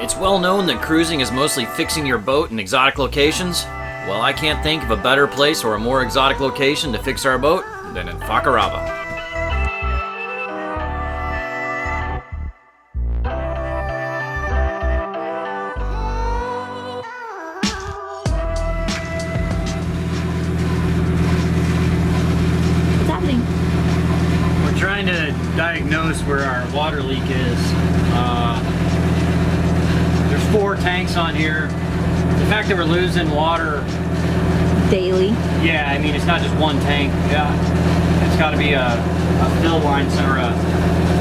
It's well known that cruising is mostly fixing your boat in exotic locations. Well, I can't think of a better place or a more exotic location to fix our boat than in Fakarava. What's happening? We're trying to diagnose where our water leak is. There's 4 tanks on here. The fact that we're losing water Daily. yeah, I mean, it's not just one tank. Yeah, it's got to be a fill line or a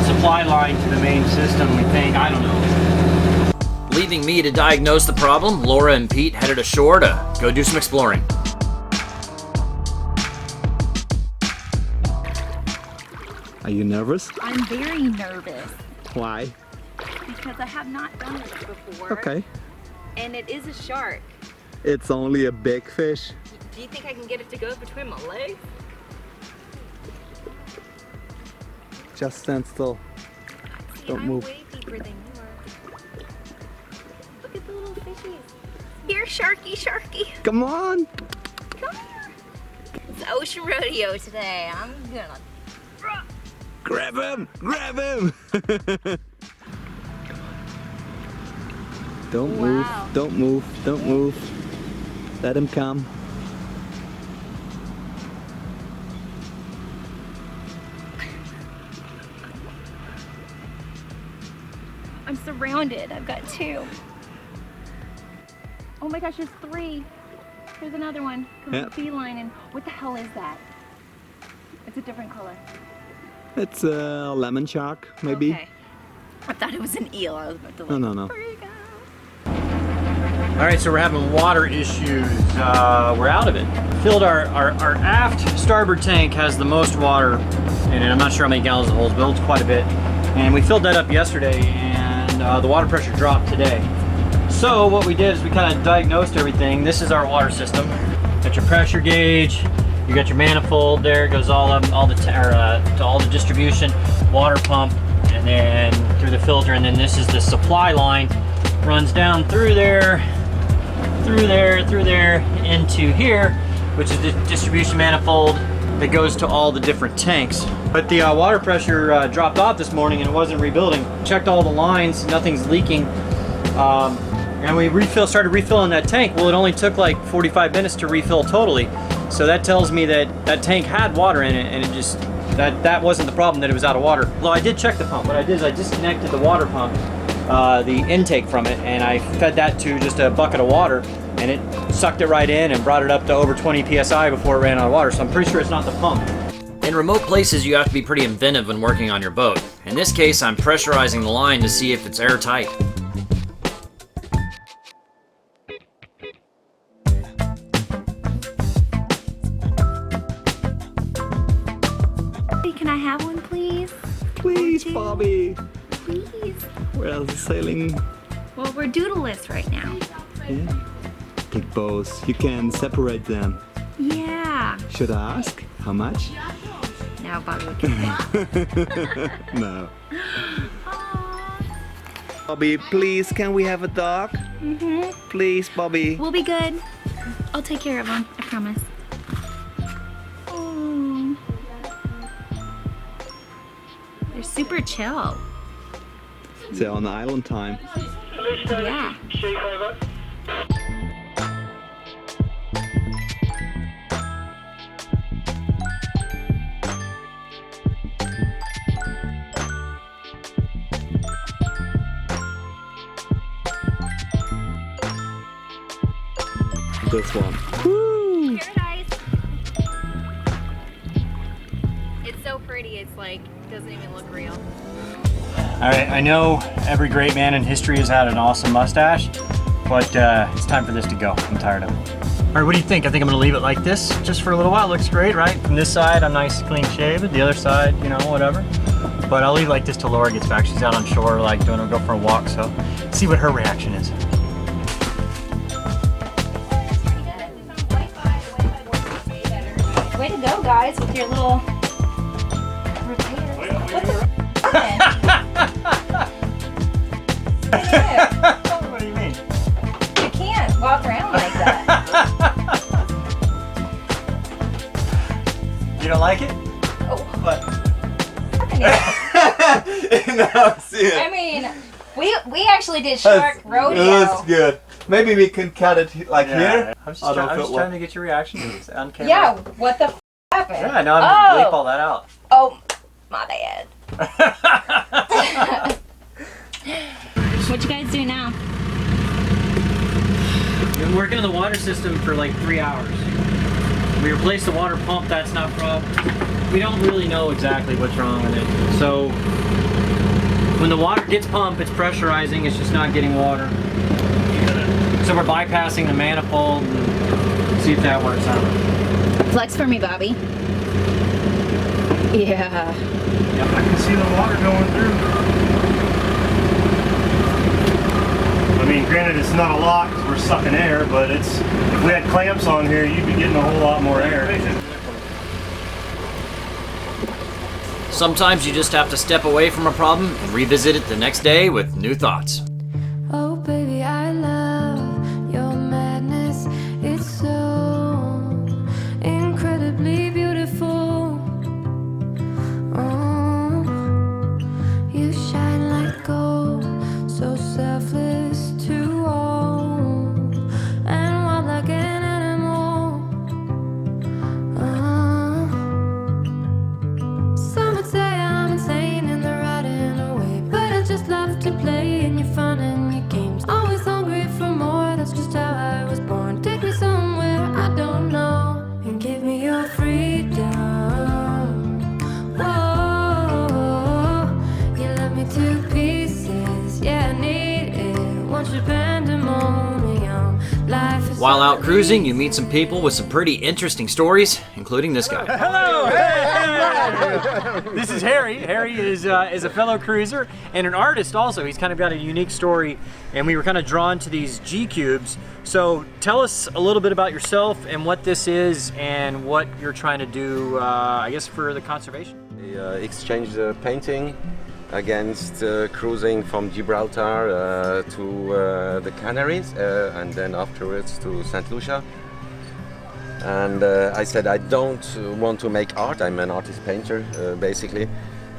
supply line to the main system, we think. I don't know. Leaving me to diagnose the problem, Laura and Pete headed ashore to go do some exploring. Are you nervous? I'm very nervous Why? because I have not done this before. Okay. And it is a shark. It's only a big fish. Do you think I can get it to go between my legs? Just stand still. See, Don't I'm move. way deeper than you are. Look at the little fishies. Here, sharky, sharky. Come on! Come here. It's ocean rodeo today. I'm gonna. Grab him! Grab him! Don't Wow. move, don't move, don't move. Let him come. I'm surrounded. I've got 2. Oh my gosh, there's 3. Here's another one. Yep. Feline. And what the hell is that? It's a different color. It's a lemon shark, maybe. Okay. I thought it was an eel. I was about to No, no, no. freak out. All right, so we're having water issues. We're out of it. Filled our aft starboard tank has the most water in it. I'm not sure how many gallons it holds, but it holds quite a bit. And we filled that up yesterday, and the water pressure dropped today. So what we did is we kind of diagnosed everything. This is our water system. Got your pressure gauge. You got your manifold there. It goes all up, to all the distribution, water pump, and then through the filter. And then this is the supply line. Runs down through there, through there, into here, which is the distribution manifold that goes to all the different tanks. But the water pressure dropped off this morning and it wasn't rebuilding. Checked all the lines, nothing's leaking. And we started refilling that tank. Well, it only took like 45 minutes to refill totally. So that tells me that that tank had water in it, and it just, that wasn't the problem, that it was out of water. Well, I did check the pump. What I did is I disconnected the water pump, the intake from it, and I fed that to just a bucket of water, and it sucked it right in and brought it up to over 20 PSI before it ran out of water. So I'm pretty sure it's not the pump. In remote places, you have to be pretty inventive when working on your boat. In this case, I'm pressurizing the line to see if it's airtight. Can I have one, please? Please, Bobby! Please. Where else is sailing? Well, we're doodleless right now. Yeah. Big bows. You can separate them. Yeah. Should I ask? How much? Now Bobby would get that. No. Bobby, please, can we have a dog? Mm-hmm. Please, Bobby. We'll be good. I'll take care of him. I promise. Oh. They're super chill. They're on island time. Yeah. This one. Paradise. It's so pretty. It's like, doesn't even look real. All right, I know every great man in history has had an awesome mustache, but it's time for this to go. I'm tired of it. All right, what do you think? I think I'm gonna leave it like this just for a little while. Looks great, right? From this side, I'm nice, clean shaven. The other side, you know, whatever. But I'll leave it like this till Laura gets back. She's out on shore, like go for a walk, so see what her reaction is. Way to go, guys, with your little repairs. What the I mean, we actually did shark rodeo. That's good. Maybe we can cut it like here. I'm just trying to get your reaction on camera. Yeah, what the happened? Yeah, no, I'm gonna bleep all that out. Oh, my bad. What you guys do now? Been working on the water system for like 3 hours. We replaced the water pump, that's not prob. We don't really know exactly what's wrong with it. So when the water gets pumped, it's pressurizing, it's just not getting water. So we're bypassing the manifold and see if that works out. Flex for me, Bobby. Yeah. I can see the water going through. I mean, granted, it's not a lot because we're sucking air, but it's, if we had clamps on here, you'd be getting a whole lot more air. Sometimes you just have to step away from a problem and revisit it the next day with new thoughts. Oh baby, I love your madness. It's so incredibly beautiful. Oh, you shine like gold, so selfless to all, and wild like an animal. Some would say I'm insane in the right in a way, but I just love to play in your fun and your games. Always hungry for more, that's just how I was born. Take me somewhere I don't know, and give me your freedom. Whoa, you love me to pieces, yeah, I need it. Want your pandemonium. Life is While out cruising, you meet some people with some pretty interesting stories, including this guy. Hello! This is Harry. Harry is a fellow cruiser and an artist also. He's kind of got a unique story, and we were kind of drawn to these G cubes. So tell us a little bit about yourself and what this is and what you're trying to do, I guess, for the conservation. We exchanged painting against cruising from Gibraltar to the Canaries and then afterwards to St. Lucia. And I said I don't want to make art, I'm an artist painter basically.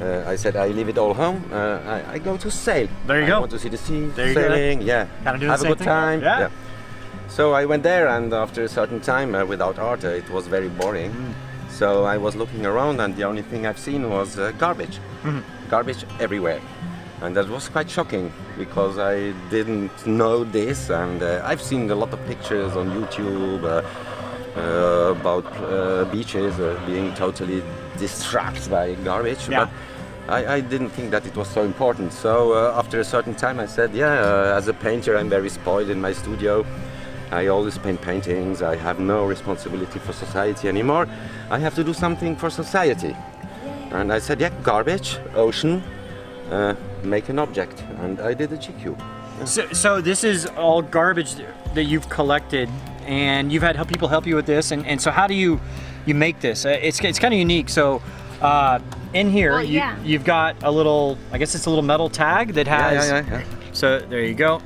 I said I leave it all home, I go to sail. There you go. I want to see the sea, There you go. sailing, yeah. Kind of doing have the a same good thing. time. Yeah. So I went there, and after a certain time without art it was very boring. So I was looking around, and the only thing I've seen was garbage. Garbage everywhere. And that was quite shocking because I didn't know this, and I've seen a lot of pictures on YouTube about beaches being totally distracted by garbage. Yeah. But I didn't think that it was so important. So after a certain time I said, yeah, as a painter I'm very spoiled in my studio. I always paint paintings, I have no responsibility for society anymore. I have to do something for society. And I said, yeah, garbage, ocean, make an object. And I did a GQ. So this is all garbage that you've collected, and you've had people help you with this. And so how do you make this? It's kind of unique. So in here, Well, yeah. you've got a little, I guess it's a little metal tag that has. Yeah. So there you go.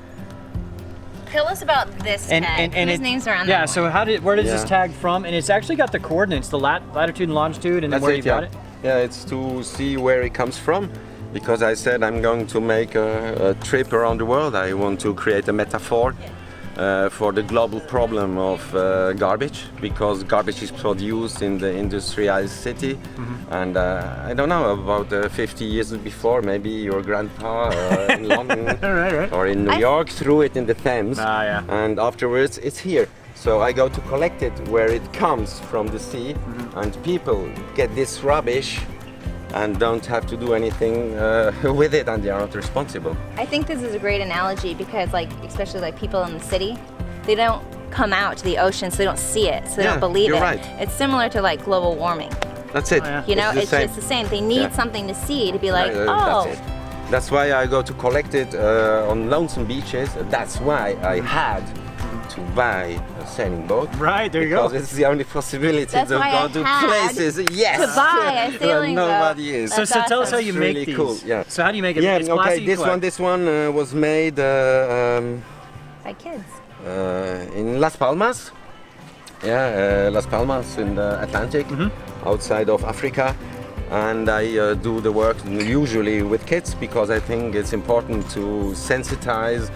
Tell us about this tag. Whose names are on yeah, that so one? where does this Yeah. tag from? And it's actually got the coordinates, the latitude and longitude, and then where you got it. Yeah, it's to see where it comes from. Because I said I'm going to make a trip around the world. I want to create a metaphor for the global problem of garbage, because garbage is produced in the industrialized city. And I don't know, about 50 years before, maybe your grandpa in London Right. or in New York threw it in the Thames. Yeah. And afterwards it's here. So I go to collect it where it comes from the sea, and people get this rubbish and don't have to do anything with it, and they are not responsible. I think this is a great analogy because, like, especially like people in the city, they don't come out to the ocean, so they don't see it, so they Yeah, don't believe you're it. right. It's similar to like global warming. That's it. Oh, yeah. You know, it's it's the same. They need Yeah. something to see to be like, That's oh, it. That's why I go to collect it on lonesome beaches. That's why I had to buy a sailing boat. Right, there you go. Because it's the only possibility That's to why go I to had places. Yes. to buy a sailing boat. Nobody is. So, That's tell us how awesome. you It's make really these. cool, yeah. So how do you make it? Yeah. It's Okay. plastic This one was made by kids. in Las Palmas. Yeah, Las Palmas in the Atlantic, outside of Africa. and I do the work usually with kids because I think it's important to sensitize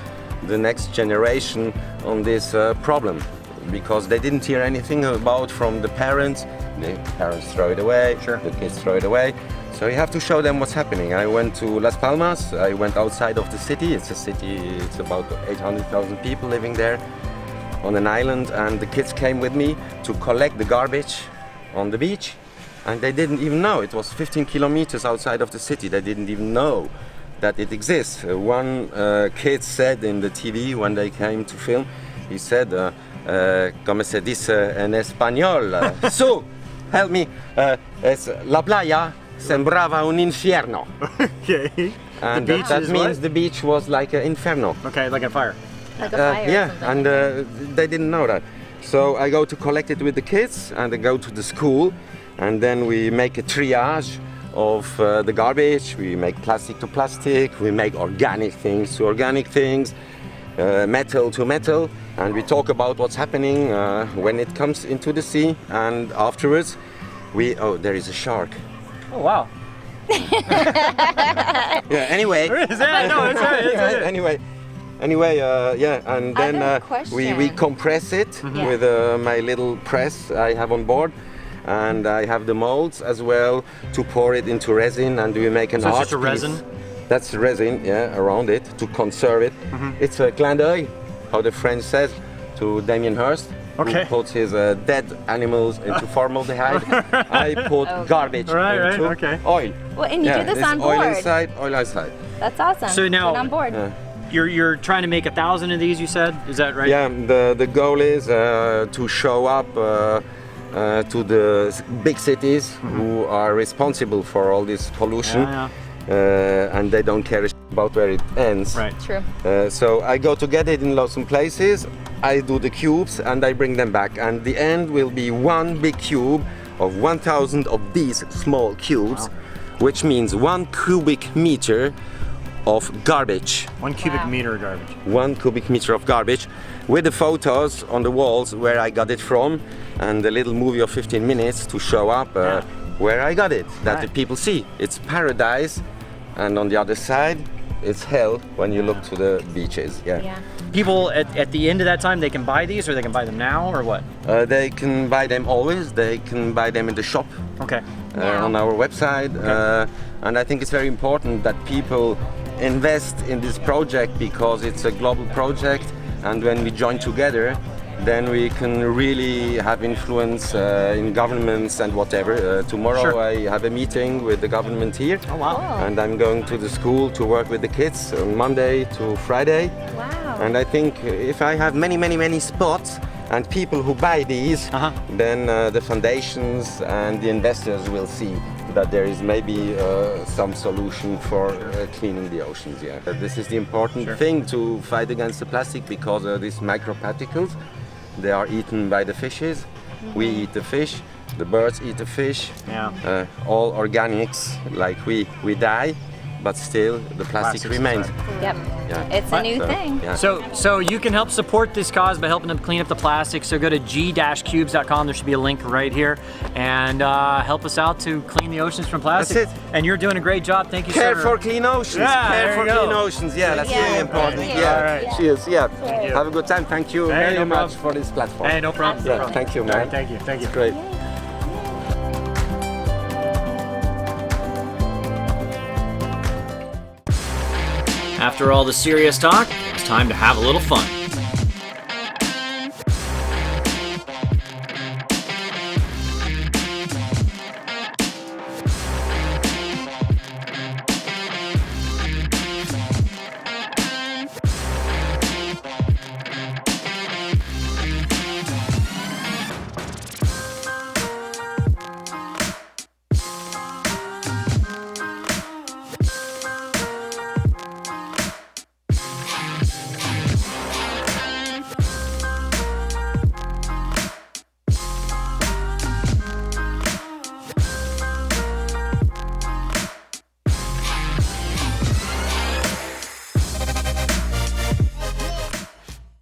the next generation on this problem, because they didn't hear anything about from the parents. The parents throw it away, the kids throw it away. So you have to show them what's happening. I went to Las Palmas, I went outside of the city. It's a city, it's about 800,000 people living there on an island, and the kids came with me to collect the garbage on the beach, and they didn't even know. It was 15 kilometers outside of the city. They didn't even know that it exists. One kid said in the TV when they came to film, he said, como se dice en español, so, help me, es la playa sembrava un infierno. Okay. And the beach that is means what? the beach was like an inferno. Okay, like a fire. Like a fire or Yeah, something. and they didn't know that. So I go to collect it with the kids, and I go to the school, and then we make a triage of the garbage. We make plastic to plastic, we make organic things to organic things, metal to metal, and we talk about what's happening when it comes into the sea, and afterwards oh, there is a shark. Oh, wow. Yeah, anyway. Is that? No, it's right. It's right. Anyway, yeah, and I have then a question. we compress it Yeah. with my little press I have on board, and I have the molds as well to pour it into resin, and we make an So it's art just a piece. resin? That's resin, yeah, around it to conserve it. It's a clin d'œil, how the French says, to Damien Hirst. Okay. Who puts his dead animals into formaldehyde. I put garbage Right, into okay. oil. Well, and you do this it's on oil board. inside, oil outside. That's awesome. So now- Get on board. You're trying to make 1,000 of these, you said? Is that right? Yeah, the goal is to show up to the big cities who are responsible for all this pollution, and they don't care about where it ends. Right. True. So I go to get it in lots of places, I do the cubes and I bring them back, and the end will be one big cube of 1,000 of these small cubes, which means 1 cubic meter of garbage. 1 cubic Wow. meter of garbage. 1 cubic meter of garbage, with the photos on the walls where I got it from, and a little movie of 15 minutes to show up where I got it, that the people see. It's paradise, and on the other side, it's hell when you look to the beaches. Yeah. People at the end of that time, they can buy these, or they can buy them now, or what? They can buy them always. They can buy them in the shop Okay. Yeah. on our website, and I think it's very important that people invest in this project because it's a global project, and when we join together, then we can really have influence in governments and whatever. Tomorrow Sure. I have a meeting with the government here, Oh, wow. and I'm going to the school to work with the kids on Monday to Friday. Wow. And I think if I have many spots and people who buy these, then the foundations and the investors will see that there is maybe some solution for cleaning the oceans. Yeah, this is the important thing to fight against the plastic, because these microparticles, they are eaten by the fishes. We eat the fish, the birds eat the fish. Yeah. All organics, like we die, but still the plastic Plastics remains. Yep. Yeah. It's a new So, thing. yeah. So you can help support this cause by helping them clean up the plastic. So go to g-cubes.com. There should be a link right here, and help us out to clean the oceans from plastic. That's it. And you're doing a great job. Thank you, Care sir. for clean oceans. Yeah, Care there for you go. clean oceans. Yeah, that's Yeah, really important. thank you. Yeah. All right. Cheers. Yeah. you. Have a good time. Thank you Hey, very no much problem. for this platform. Hey, no problem. Yeah, thank you, man. All right, thank you. Thank you. It's great. After all the serious talk, it's time to have a little fun.